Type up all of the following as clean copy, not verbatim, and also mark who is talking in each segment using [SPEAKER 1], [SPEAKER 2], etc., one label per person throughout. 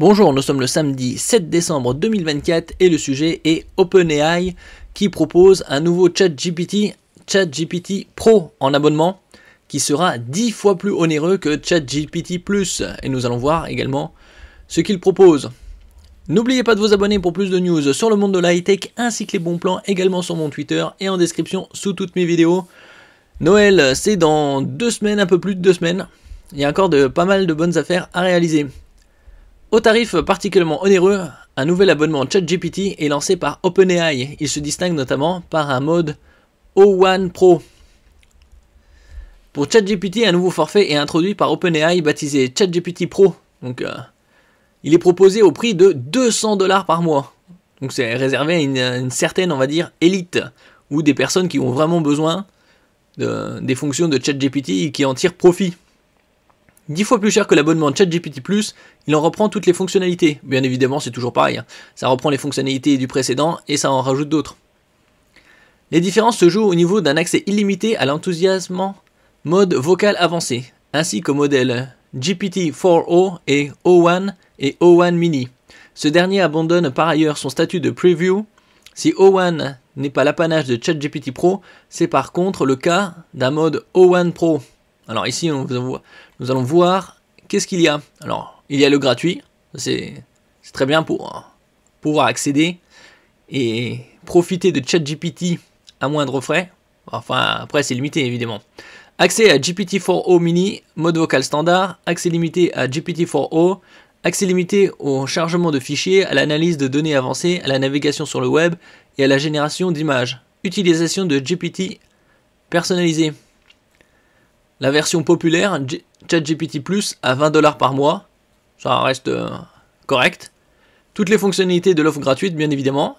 [SPEAKER 1] Bonjour, nous sommes le samedi 7 décembre 2024 et le sujet est OpenAI qui propose un nouveau ChatGPT Pro en abonnement qui sera 10 fois plus onéreux que ChatGPT Plus et nous allons voir également ce qu'il propose. N'oubliez pas de vous abonner pour plus de news sur le monde de la high-tech ainsi que les bons plans également sur mon Twitter et en description sous toutes mes vidéos. Noël, c'est dans 2 semaines, un peu plus de 2 semaines. Il y a encore pas mal de bonnes affaires à réaliser. Au tarif particulièrement onéreux, un nouvel abonnement ChatGPT est lancé par OpenAI. Il se distingue notamment par un mode O1 Pro. Pour ChatGPT, un nouveau forfait est introduit par OpenAI baptisé ChatGPT Pro. Donc, il est proposé au prix de $200 par mois. Donc c'est réservé à une certaine, on va dire, élite ou des personnes qui ont vraiment besoin des fonctions de ChatGPT et qui en tirent profit. 10 fois plus cher que l'abonnement ChatGPT Plus, il en reprend toutes les fonctionnalités. Bien évidemment, c'est toujours pareil. Ça reprend les fonctionnalités du précédent et ça en rajoute d'autres. Les différences se jouent au niveau d'un accès illimité à l'enthousiasmant mode vocal avancé, ainsi qu'au modèle GPT-4o et O1 Mini. Ce dernier abandonne par ailleurs son statut de preview. Si O1 n'est pas l'apanage de ChatGPT Pro, c'est par contre le cas d'un mode O1 Pro. Alors ici, nous allons voir qu'est-ce qu'il y a. Alors, il y a le gratuit, c'est très bien pour pouvoir accéder et profiter de ChatGPT à moindre frais. Enfin, après, c'est limité, évidemment. Accès à GPT-4o Mini, mode vocal standard, accès limité à GPT-4o, accès limité au chargement de fichiers, à l'analyse de données avancées, à la navigation sur le web et à la génération d'images. Utilisation de GPT personnalisé. La version populaire, ChatGPT Plus, à $20 par mois. Ça reste correct. Toutes les fonctionnalités de l'offre gratuite, bien évidemment.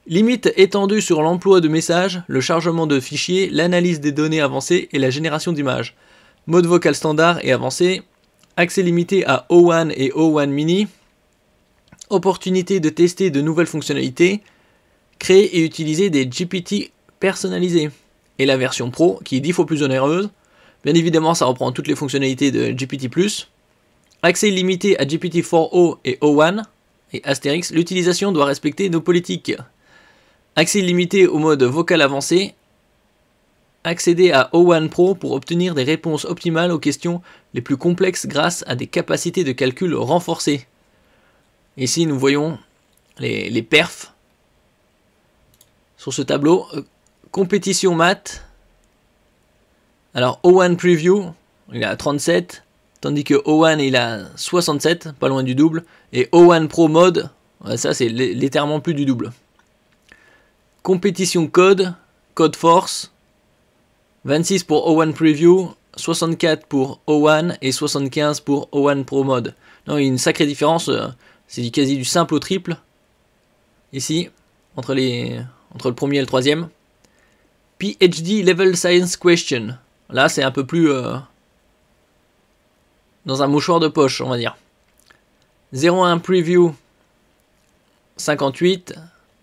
[SPEAKER 1] Limite étendue sur l'emploi de messages, le chargement de fichiers, l'analyse des données avancées et la génération d'images. Mode vocal standard et avancé. Accès limité à O1 et O1 Mini. Opportunité de tester de nouvelles fonctionnalités. Créer et utiliser des GPT personnalisés. Et la version Pro, qui est 10 fois plus onéreuse. Bien évidemment, ça reprend toutes les fonctionnalités de GPT+. Accès illimité à GPT-4o et O1. Et Astérix, l'utilisation doit respecter nos politiques. Accès illimité au mode vocal avancé. Accéder à O1 Pro pour obtenir des réponses optimales aux questions les plus complexes grâce à des capacités de calcul renforcées. Ici, nous voyons les perfs sur ce tableau. Compétition maths. Alors O1 Preview, il a 37, tandis que O1 il a 67, pas loin du double, et O1 Pro Mode, ça c'est littéralement plus du double. Compétition Code Force, 26 pour O1 Preview, 64 pour O1 et 75 pour O1 Pro Mode. Donc il y a une sacrée différence, c'est quasi du simple au triple, ici, entre le premier et le troisième. PhD Level Science Question. Là, c'est un peu plus dans un mouchoir de poche, on va dire. 01 Preview 58,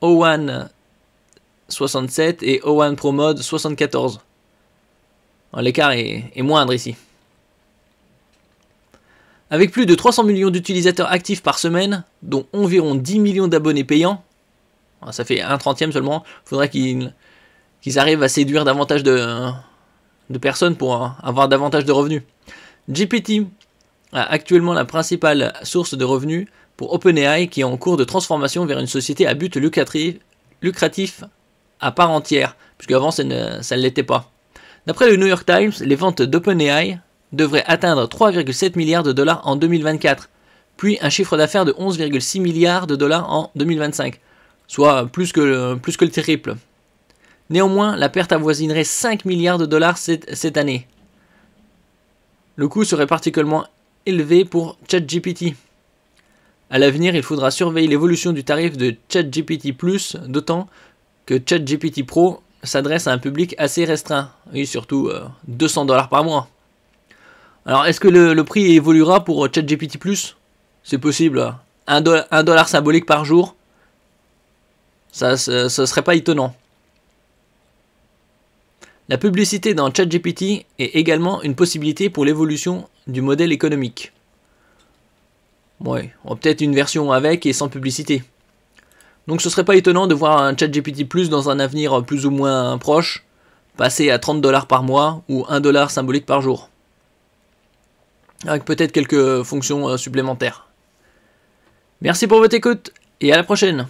[SPEAKER 1] O1 67 et O1 Pro Mode 74. L'écart est moindre ici. Avec plus de 300 millions d'utilisateurs actifs par semaine, dont environ 10 millions d'abonnés payants, ça fait 1/30 seulement, il faudrait qu'ils arrivent à séduire davantage de personnes pour avoir davantage de revenus. GPT a actuellement la principale source de revenus pour OpenAI qui est en cours de transformation vers une société à but lucratif à part entière, puisque avant ça ne l'était pas. D'après le New York Times, les ventes d'OpenAI devraient atteindre 3,7 milliards de dollars en 2024, puis un chiffre d'affaires de 11,6 milliards de dollars en 2025, soit plus que le triple. Néanmoins, la perte avoisinerait 5 milliards de dollars cette année. Le coût serait particulièrement élevé pour ChatGPT. À l'avenir, il faudra surveiller l'évolution du tarif de ChatGPT+, d'autant que ChatGPT Pro s'adresse à un public assez restreint. Oui, surtout $200 par mois. Alors, est-ce que le prix évoluera pour ChatGPT+? C'est possible. $1 symbolique par jour, ça serait pas étonnant. La publicité dans ChatGPT est également une possibilité pour l'évolution du modèle économique. Ouais, peut-être une version avec et sans publicité. Donc ce serait pas étonnant de voir un ChatGPT Plus dans un avenir plus ou moins proche, passer à 30 $ par mois ou 1 $ symbolique par jour. Avec peut-être quelques fonctions supplémentaires. Merci pour votre écoute et à la prochaine.